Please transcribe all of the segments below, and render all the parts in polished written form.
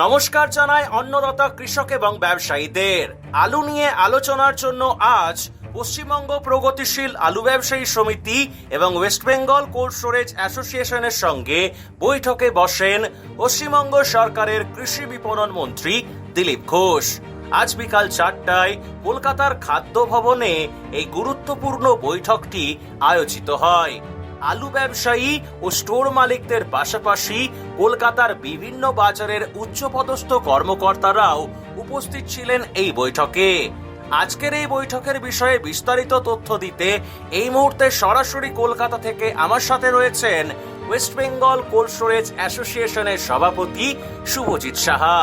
নমস্কার জানাই অন্নদাতা কৃষক এবং ব্যবসায়ীদের। আলু নিয়ে আলোচনার জন্য আজ পশ্চিমবঙ্গ প্রগতিশীল আলু ব্যবসায়ী সমিতি এবং ওয়েস্ট বেঙ্গল কোল্ড স্টোরেজ অ্যাসোসিয়েশনের সঙ্গে বৈঠকে বসেন পশ্চিমবঙ্গ সরকারের কৃষি বিপণন মন্ত্রী দিলীপ ঘোষ। আজ বিকাল 4টায় কলকাতার খাদ্য ভবনে এই গুরুত্বপূর্ণ বৈঠকটি আয়োজিত হয়। আলু ব্যবসায়ী ও স্টোর মালিকদের পাশাপাশি কলকাতার বিভিন্ন বাজারের উচ্চপদস্থ কর্মকর্তারাও উপস্থিত ছিলেন এই বৈঠকে। আজকের এই বৈঠকের বিষয়ে বিস্তারিত তথ্য দিতে এই মুহূর্তে সরাসরি কলকাতা থেকে আমার সাথে রয়েছেন ওয়েস্ট বেঙ্গল কোল্ড স্টোরেজ অ্যাসোসিয়েশনের সভাপতি শুভজিৎ সাহা।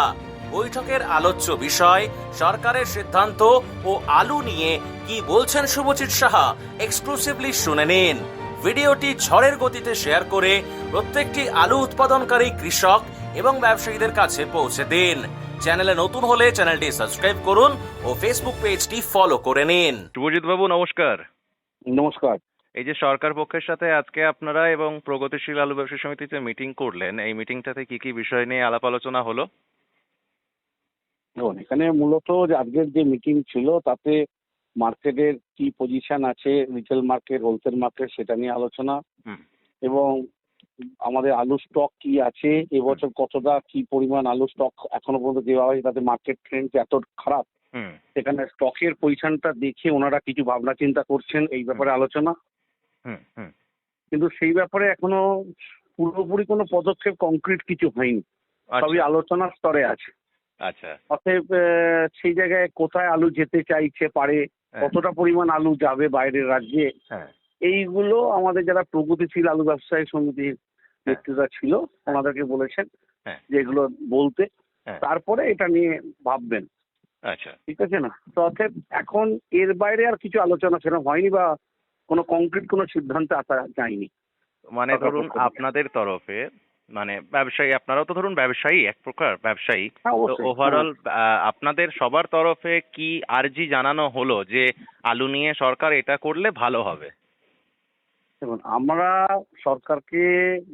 বৈঠকের আলোচ্য বিষয় সরকারের সিদ্ধান্ত ও আলু নিয়ে কি বলছেন শুভজিৎ সাহা, এক্সক্লুসিভলি শুনে নিন। ভিডিওটি ঝড়ের গতিতে শেয়ার করে প্রত্যেকটি আলু উৎপাদনকারী কৃষক এবং ব্যবসায়ীদের কাছে পৌঁছে দিন। চ্যানেলে নতুন হলে চ্যানেলটি সাবস্ক্রাইব করুন ও ফেসবুক পেজটি ফলো করে নিন। শুভজিৎ বাবু নমস্কার। নমস্কার। এই যে সরকার পক্ষের সাথে আজকে আপনারা এবং প্রগতিশীল আলু ব্যবসায়ী সমিতিতে মিটিং করলেন, এই মিটিংটাতে কি কি বিষয় নিয়ে আলাপ আলোচনা হলো? দেখুন, এখানে মূলত যে আজকের যে মিটিং ছিল তাতে মার্কেটের কি পজিশন আছে, রিটেল মার্কেট, হোলসেল মার্কেট, সেটা নিয়ে আলোচনা এবং আমাদের আলু স্টক কি আছে, এবছর কতটা কি পরিমাণ আলু স্টক এখনো পর্যন্ত দেওয়া হয়েছে, তাতে মার্কেট ট্রেন্ড এত খারাপ, সেখানে স্টকের পজিশনটা দেখে ওনারা কিছু ভাবনা চিন্তা করছেন এই ব্যাপারে আলোচনা। কিন্তু সেই ব্যাপারে এখনো পুরোপুরি কোনো পদক্ষেপ কংক্রিট কিছু হয়নি, সবই আলোচনার স্তরে আছে। আচ্ছা, অতএব সেই জায়গায় কোথায় আলু যেতে চাইছে পারে, কতটা পরিমাণ আলু যাবে বাইরের রাজ্যে, এইগুলো আমাদের যারা প্রগতিশীল আলু ব্যবসায়ী সমিতির নেতৃত্ব ছিল ওনাদেরকে বলেছেন যে এগুলো বলতে, তারপরে এটা নিয়ে ভাববেন। আচ্ছা, ঠিক আছে না? তো অতএব এখন এর বাইরে আর কিছু আলোচনা সেরকম হয়নি বা কোনো কংক্রিট কোনো সিদ্ধান্তে আসা যায়নি। মানে ধরুন আপনাদের তরফে, মানে ব্যবসায়ী, আপনারাও তো ধরুন ব্যবসায়ী, এক প্রকার ব্যবসায়ী, তো ওভারঅল আপনাদের সবার তরফে কি আর্জি জানানো হলো যে আলু নিয়ে সরকার এটা করলে ভালো হবে? দেখুন, আমরা সরকারকে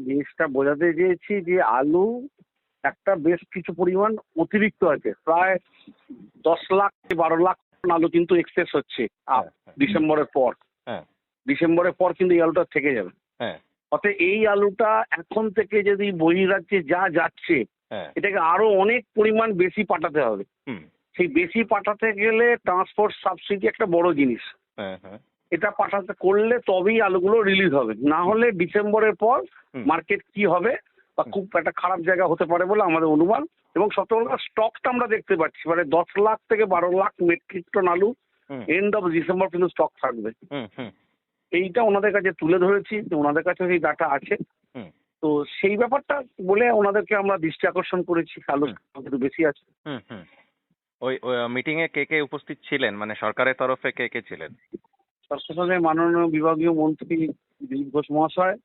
জিনিসটা বোঝাতে চেয়েছি যে আলু একটা বেশ কিছু পরিমাণ অতিরিক্ত আছে, প্রায় 10 লাখ 12 লাখ আলু কিন্তু এক্সেস হচ্ছে ডিসেম্বরের পর। ডিসেম্বরের পর কিন্তু এই আলুটা থেকে যাবে। অতএব এই আলুটা এখন থেকে যদি বহির্রাজ্যে যা যাচ্ছে এটাকে আরো অনেক পরিমাণ বেশি পাঠাতে হবে। সেই বেশি পাঠাতে গেলে ট্রান্সপোর্ট সাবসিডি একটা বড় জিনিস, এটা পাঠাতে করলে তবেই আলুগুলো রিলিজ হবে, না হলে ডিসেম্বরের পর মার্কেট কি হবে বা খুব একটা খারাপ জায়গা হতে পারে বলে আমাদের অনুমান। এবং সবচেয়ে বড় কথা, স্টকটা আমরা দেখতে পাচ্ছি মানে 10 লাখ থেকে 12 লাখ মেট্রিক টন আলু এন্ড অফ ডিসেম্বর কিন্তু স্টক থাকবে। এইটা ওনাদের কাছে তুলে ধরেছি, ওনাদের কাছে সেই ডাটা আছে। তো সেই ব্যাপারটা বলে ওনাদেরকে আমরা দৃষ্টি আকর্ষণ করেছি, আলু একটু বেশি আছে। ওই মিটিং এ কে কে উপস্থিত ছিলেন, মানে সরকারের তরফে কে কে ছিলেন? স্বাস্থ্য মাননীয় বিভাগীয় মন্ত্রী দিলীপ ঘোষ মহাশয়,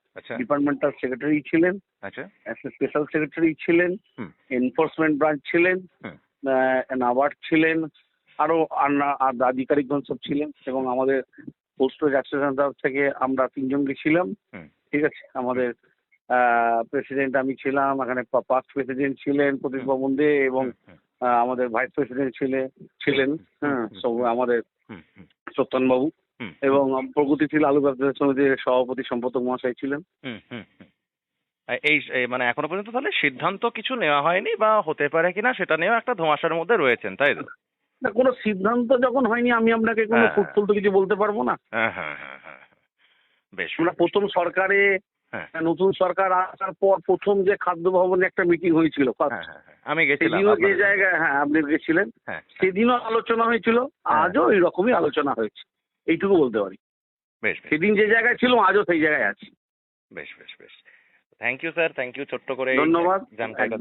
ডিপার্টমেন্টাল সেক্রেটারি ছিলেন, স্পেশাল সেক্রেটারি ছিলেন, এনফোর্সমেন্ট ব্রাঞ্চ ছিলেন, নাবার্ড ছিলেন, আরো আধিকারিকগণ সব ছিলেন এবং আমাদের কোল্ড স্টোরেজ অ্যাসোসিয়েশন তরফ থেকে আমরা 3 জন গেছিলাম। ঠিক আছে, আমাদের প্রেসিডেন্ট আমি ছিলাম, এখানে পাস্ট প্রেসিডেন্ট ছিলেন প্রদীপ ভবন দে এবং আমাদের ভাইস প্রেসিডেন্ট ছিলেন সব আমাদের সত্যন বাবু, এবং প্রগতিশীল আলু ব্যবসায়ী সমিতির সভাপতি সম্পাদক মহাশয় ছিলেন। এই মানে এখনো পর্যন্ত তাহলে সিদ্ধান্ত কিছু নেওয়া হয়নি বা হতে পারে কিনা সেটা নিয়েও একটা ধোঁয়াশার মধ্যে রয়েছেন, তাই তো? না, কোনো সিদ্ধান্ত যখন হয়নি আমি আপনাকে কোনো ফুটফুল তো কিছু বলতে পারবো না। বেশ, আমরা প্রথম সরকারে নতুন সরকার আসার পর প্রথম যে খাদ্য ভবনে একটা মিটিং হয়েছিল, আমি গেছিলাম, যে জায়গায় আপনি গেছিলেন, সেদিনও আলোচনা হয়েছিল, আজও এইরকমই আলোচনা হয়েছে, এইটুকু বলতে পারি। সেদিন যে জায়গায় ছিল আজও সেই জায়গায় আছি। বেশ বেশ বেশ, thank you sir, thank you ছোট্ট করে ধন্যবাদ। জানকারি।